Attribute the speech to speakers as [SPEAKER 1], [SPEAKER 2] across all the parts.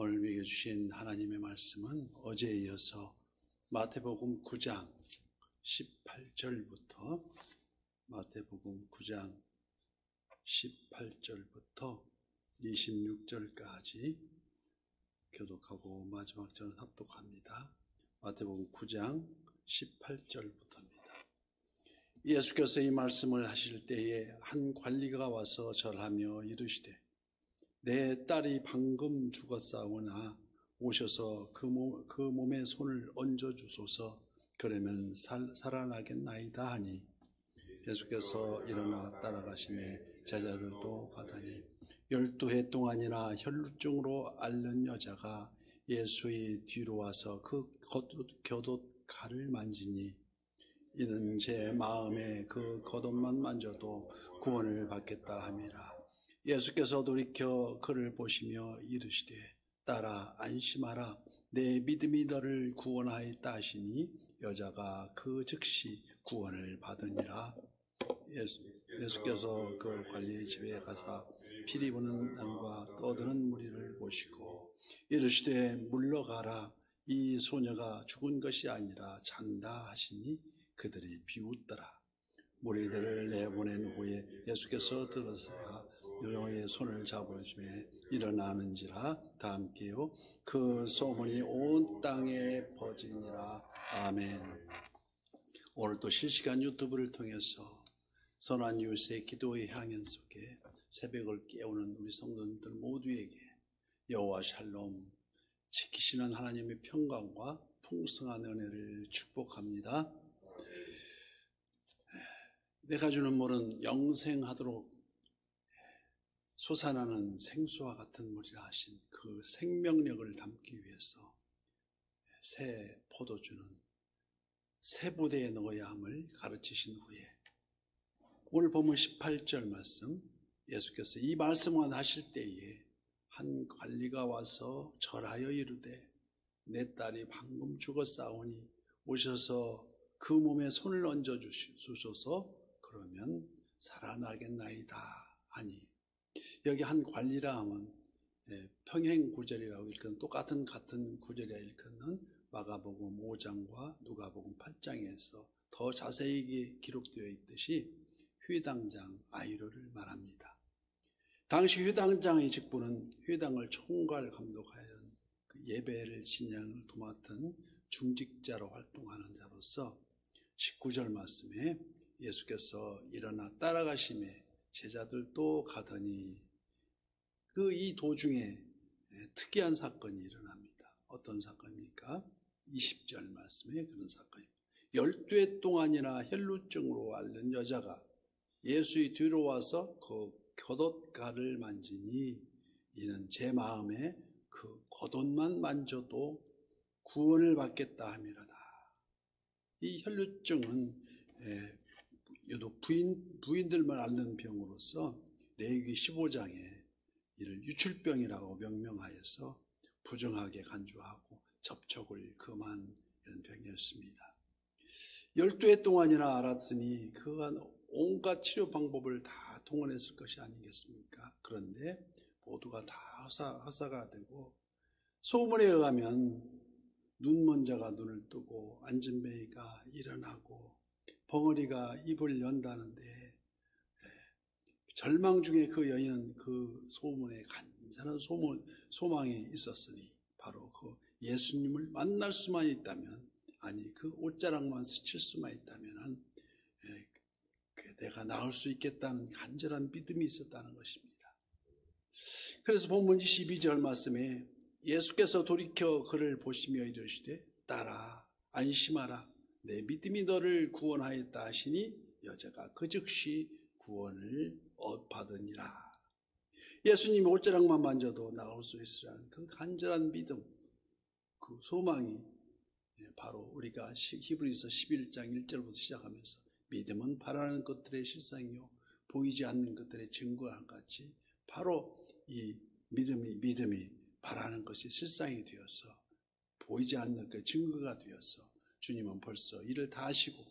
[SPEAKER 1] 오늘 우리에게 주신 하나님의 말씀은 어제에 이어서 마태복음 9장 18절부터 마태복음 9장 18절부터 26절까지 교독하고 마지막 절은 합독합니다. 마태복음 9장 18절부터입니다. 예수께서 이 말씀을 하실 때에 한 관리가 와서 절하며 이르시되 내 딸이 방금 죽었사오나 오셔서 그 몸에 손을 얹어 주소서. 그러면 살아나겠나이다 하니 예수께서 일어나 따라가시매 제자들도 가다니 12해 동안이나 혈루증으로 앓는 여자가 예수의 뒤로 와서 그 겉옷칼을 만지니 이는 제 마음에 그 겉옷만 만져도 구원을 받겠다 함이라. 예수께서 돌이켜 그를 보시며 이르시되 딸아 안심하라, 내 믿음이 너를 구원하였다 하시니 여자가 그 즉시 구원을 받으니라. 예수께서 그 관리의 집에 가사 피리 부는 남과 떠드는 무리를 보시고 이르시되 물러가라, 이 소녀가 죽은 것이 아니라 잔다 하시니 그들이 비웃더라. 무리들을 내보낸 후에 예수께서 들어서다 여자의 손을 잡으시며 일어나는지라. 다 함께요. 그 소문이 온 땅에 퍼지니라. 아멘. 오늘 또 실시간 유튜브를 통해서 선한 이웃의 기도의 향연 속에 새벽을 깨우는 우리 성도님들 모두에게 여호와 샬롬 지키시는 하나님의 평강과 풍성한 은혜를 축복합니다. 내가 주는 물은 영생하도록 솟아나는 생수와 같은 물이라 하신 그 생명력을 담기 위해서 새 포도주는 새 부대에 넣어야 함을 가르치신 후에 오늘 보면 18절 말씀, 예수께서 이 말씀만 하실 때에 한 관리가 와서 절하여 이르되 내 딸이 방금 죽었사오니 오셔서 그 몸에 손을 얹어 주소서. 그러면 살아나겠나이다 하니, 여기 한 관리라 하면 평행 구절이라고 일컫는 똑같은 구절이라 일컫는 마가복음 5장과 누가복음 8장에서 더 자세히 기록되어 있듯이 회당장 아이로를 말합니다. 당시 회당장의 직분은 회당을 총괄 감독하는 그 예배를 진행을 도맡은 중직자로 활동하는 자로서 19절 말씀에 예수께서 일어나 따라가시매 제자들도 가더니 이 도중에 특이한 사건이 일어납니다. 어떤 사건입니까? 20절 말씀에 그런 사건입니다. 12해 동안이나 혈루증으로 앓는 여자가 예수의 뒤로 와서 그 겉옷갈을 만지니 이는 제 마음에 그 겉옷만 만져도 구원을 받겠다 함이로다. 이 혈루증은 유독 부인들만 앓는 병으로서 레위기 15장에 이를 유출병이라고 명명하여서 부정하게 간주하고 접촉을 금한 이런 병이었습니다. 12해 동안이나 앓았으니 그간 온갖 치료 방법을 다 동원했을 것이 아니겠습니까? 그런데 모두가 다 화사가 되고 소문에 의하면 눈먼 자가 눈을 뜨고 앉은 베이가 일어나고 벙어리가 입을 연다는데 절망 중에 그 여인은 그 소문에 간절한 소망이 있었으니 바로 그 예수님을 만날 수만 있다면, 아니 그 옷자락만 스칠 수만 있다면 내가 나을 수 있겠다는 간절한 믿음이 있었다는 것입니다. 그래서 본문 22절 말씀에 예수께서 돌이켜 그를 보시며 이르시되 딸아 안심하라, 내 믿음이 너를 구원하였다 하시니 여자가 그 즉시 구원을 받으니라. 예수님이 옷자락만 만져도 나올 수 있으라는 그 간절한 믿음, 그 소망이 바로 우리가 히브리서 11장 1절부터 시작하면서 믿음은 바라는 것들의 실상이요 보이지 않는 것들의 증거와 같이 바로 이 믿음이 바라는 것이 실상이 되어서 보이지 않는 그 증거가 되어서 주님은 벌써 일을 다 하시고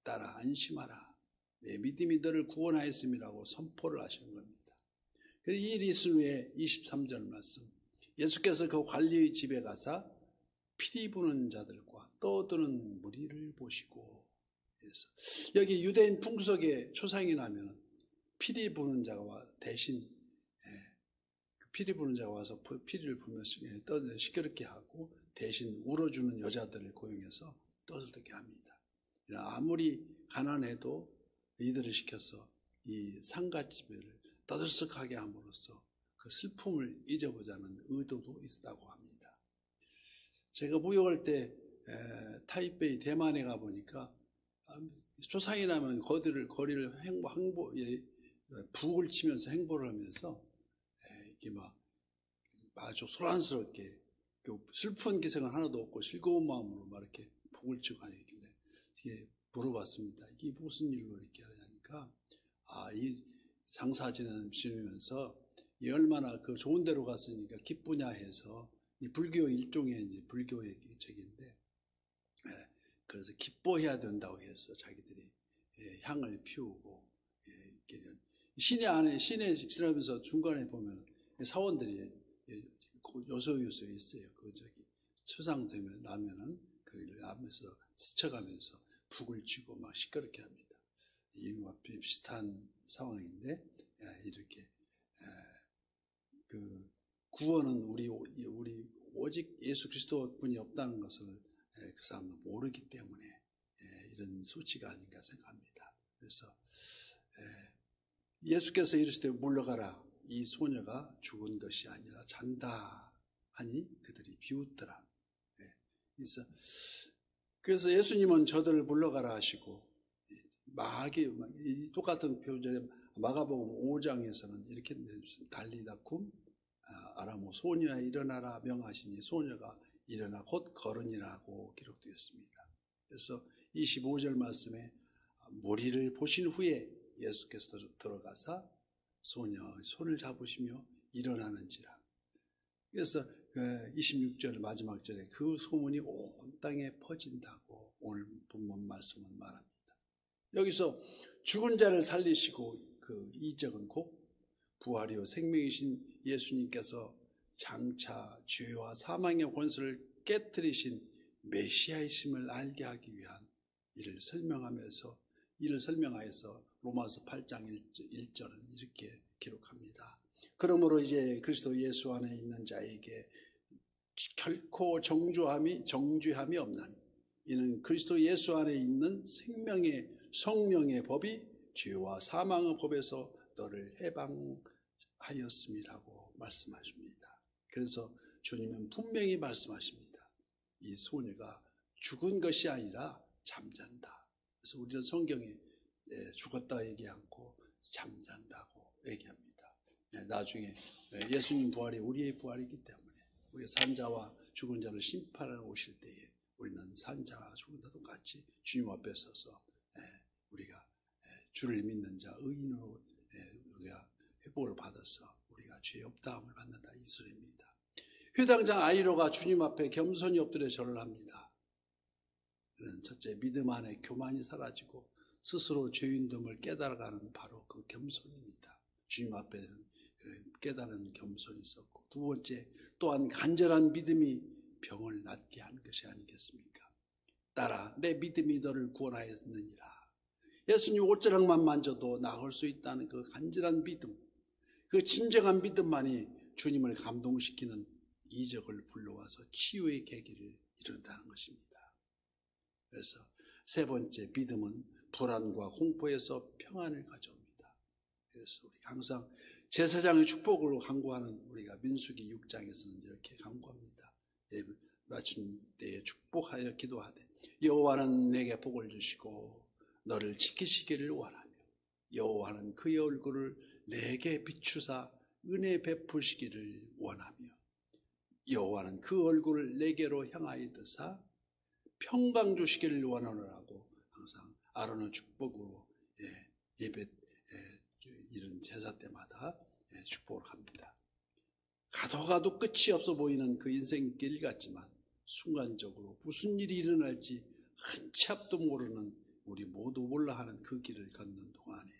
[SPEAKER 1] 따라 안심하라, 내 믿음이 너를 구원하였음이라고 선포를 하시는 겁니다. 이 일이 있은 후에 23절 말씀, 예수께서 그 관리의 집에 가사 피리 부는 자들과 떠드는 무리를 보시고, 그래서 여기 유대인 풍속의 초상이 나면 피리 부는 자가 대신 피리 부는 자가 와서 피리를 부면서 시끄럽게 하고 대신 울어주는 여자들을 고용해서 떠들게 합니다. 아무리 가난해도 이들을 시켜서 이 상갓집을 떠들썩하게 함으로써 그 슬픔을 잊어보자는 의도도 있다고 합니다. 제가 무역할 때 타이베이 대만에 가보니까 초상이 나면 거리를 북을 치면서 행보를 하면서 이게 막 아주 소란스럽게 슬픈 기색은 하나도 없고 즐거운 마음으로 막 이렇게 북을 치고 가길래 이게 물어봤습니다. 이게 무슨 일로 이렇게 하냐니까 이 장사 지내면서 이 얼마나 그 좋은 데로 갔으니까 기쁘냐 해서 이 불교 일종의 이제 불교의 적인데 그래서 기뻐해야 된다고 해서 자기들이 향을 피우고 시내 지나면서 중간에 보면 사원들이 요소요소 있어요. 그 초상되면 나면은 그 앞에서 스쳐가면서 북을 치고 막 시끄럽게 합니다. 이와 비슷한 상황인데 이렇게 그 구원은 우리 오직 예수 그리스도뿐이 없다는 것을 그 사람은 모르기 때문에 이런 수치가 아닌가 생각합니다. 그래서 예수께서 이르시되 물러가라, 이 소녀가 죽은 것이 아니라 잔다 하니 그들이 비웃더라. 그래서 예수님은 저들을 물러가라 하시고 똑같은 표현에 마가복음 5장에서는 이렇게 달리다 쿰 아라모 소녀야 일어나라 명하시니 소녀가 일어나 곧 걸으니라고 기록되어 있습니다. 그래서 25절 말씀에 무리를 보신 후에 예수께서 들어가사 소녀의 손을 잡으시며 일어나는지라. 그래서 26절 마지막 절에 그 소문이 온 땅에 퍼진다고 오늘 본문 말씀은 말합니다. 여기서 죽은 자를 살리시고 그 이적은 곧 부활이요 생명이신 예수님께서 장차 죄와 사망의 권세를 깨뜨리신 메시아이심을 알게 하기 위한 이를 설명하여서 로마서 8장 1절은 이렇게 기록합니다. 그러므로 이제 그리스도 예수 안에 있는 자에게 결코 정죄함이 없나니 이는 그리스도 예수 안에 있는 생명의 성령의 법이 죄와 사망의 법에서 너를 해방하였음이라고 말씀하십니다. 그래서 주님은 분명히 말씀하십니다. 이 소녀가 죽은 것이 아니라 잠잔다. 그래서 우리는 성경에 죽었다 얘기 않고 잠잔다고 얘기합니다. 나중에 예수님 부활이 우리의 부활이기 때문에 우리가 산자와 죽은 자를 심판하러 오실 때에 우리는 산자와 죽은 자도 같이 주님 앞에 서서 우리가 주를 믿는 자 의인으로 우리가 회복을 받아서 우리가 죄 없다함을 받는다 이 소리입니다. 회당장 아이로가 주님 앞에 겸손히 엎드려 절을 합니다. 그는 첫째 믿음 안에 교만이 사라지고 스스로 죄인됨을 깨달아가는 바로 그 겸손입니다. 주님 앞에는 깨달은 겸손이 있었고 두 번째 또한 간절한 믿음이 병을 낫게 하는 것이 아니겠습니까? 딸아 내 믿음이 너를 구원하였느니라. 예수님 옷자락만 만져도 나을 수 있다는 그 간절한 믿음, 그 진정한 믿음만이 주님을 감동시키는 이적을 불러와서 치유의 계기를 이룬다는 것입니다. 그래서 세 번째 믿음은 불안과 공포에서 평안을 가져옵니다. 그래서 우리 항상 제사장의 축복으로 간구하는 우리가 민수기 6장에서는 이렇게 간구합니다. 맞춘 때에 축복하여 기도하되 여호와는 내게 복을 주시고 너를 지키시기를 원하며 여호와는 그의 얼굴을 내게 비추사 은혜 베푸시기를 원하며 여호와는 그 얼굴을 내게로 향하여 드사 평강 주시기를 원하노라고 항상 아론의 축복으로 예배 이런 제사 때마다 축복을 합니다. 가도 끝이 없어 보이는 그 인생길 같지만 순간적으로 무슨 일이 일어날지 한치 앞도 모르는 우리 모두 몰라 하는 그 길을 걷는 동안에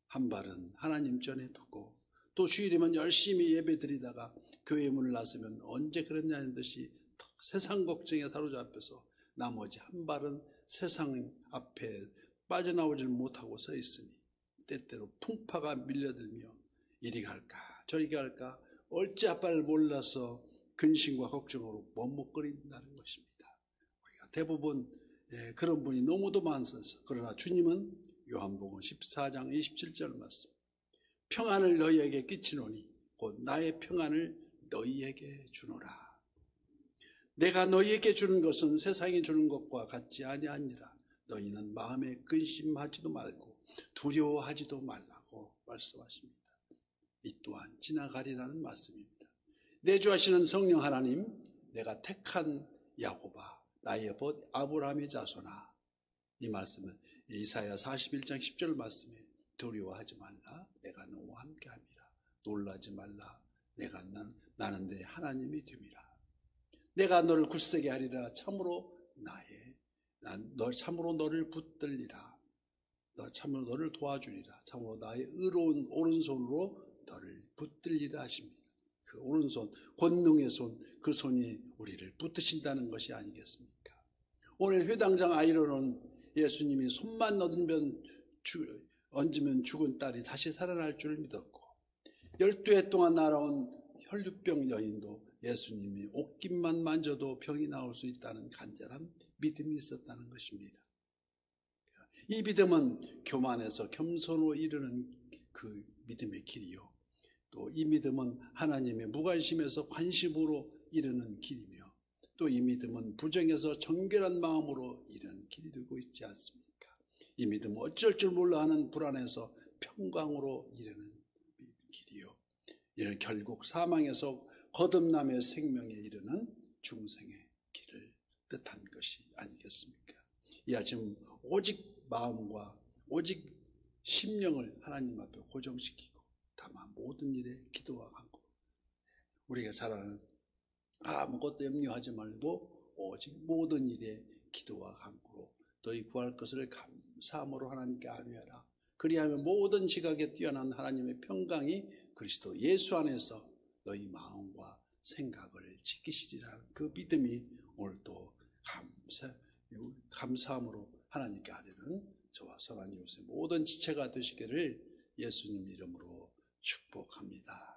[SPEAKER 1] 한 발은 하나님 전에 두고 또 주일이면 열심히 예배 드리다가 교회 문을 나서면 언제 그랬냐는 듯이 세상 걱정에 사로잡혀서 나머지 한 발은 세상 앞에 빠져나오질 못하고 서 있으니 때때로 풍파가 밀려들며 이리 갈까 저리 갈까 얼지 앞발을 몰라서 근심과 걱정으로 머뭇거린다는 것입니다. 우리가 대부분 그런 분이 너무도 많아서 그러나 주님은 요한복음 14장 27절 말씀 평안을 너희에게 끼치노니 곧 나의 평안을 너희에게 주노라. 내가 너희에게 주는 것은 세상이 주는 것과 같지 아니하니라. 너희는 마음에 근심하지도 말고 두려워하지도 말라고 말씀하십니다. 이 또한 지나가리라는 말씀입니다. 내주하시는 성령 하나님, 내가 택한 야곱아, 나의 벗 아브라함의 자손아. 이 말씀은 이사야 41장 10절 말씀에 두려워하지 말라, 내가 너와 함께함이라. 놀라지 말라, 나는 내 하나님이 됨이라. 내가 너를 굳세게 하리라. 참으로 참으로 너를 붙들리라. 참으로 너를 도와주리라. 참으로 나의 의로운 오른손으로 너를 붙들리라 하십니다. 그 오른손, 권능의 손, 그 손이 우리를 붙드신다는 것이 아니겠습니까? 오늘 회당장 아이로는 예수님이 손만 얹으면 죽은 딸이 다시 살아날 줄 믿었고 12해 동안 날아온 혈류병 여인도 예수님이 옷깃만 만져도 병이 나올 수 있다는 간절한 믿음이 있었다는 것입니다. 이 믿음은 교만에서 겸손으로 이르는 그 믿음의 길이요. 또 이 믿음은 하나님의 무관심에서 관심으로 이르는 길이며 또 이 믿음은 부정에서 정결한 마음으로 이르는 길이 되고 있지 않습니까? 이 믿음은 어쩔 줄 몰라 하는 불안에서 평강으로 이르는 길이요. 이는 결국 사망에서 거듭남의 생명에 이르는 중생의 길을 뜻한 것이 아니겠습니까? 이 아침 오직 마음과 오직 심령을 하나님 앞에 고정시키고 다만 모든 일에 기도와 간구 우리가 잘 아는 아무것도 염려하지 말고 오직 모든 일에 기도와 간구로 너희 구할 것을 감사함으로 하나님께 아뢰하라. 그리하면 모든 지각에 뛰어난 하나님의 평강이 그리스도 예수 안에서 너희 마음과 생각을 지키시리라는 그 믿음이 오늘도 감사함으로 하나님께 아뢰는 저와 선한 이웃의 모든 지체가 되시기를 예수님 이름으로 축복합니다.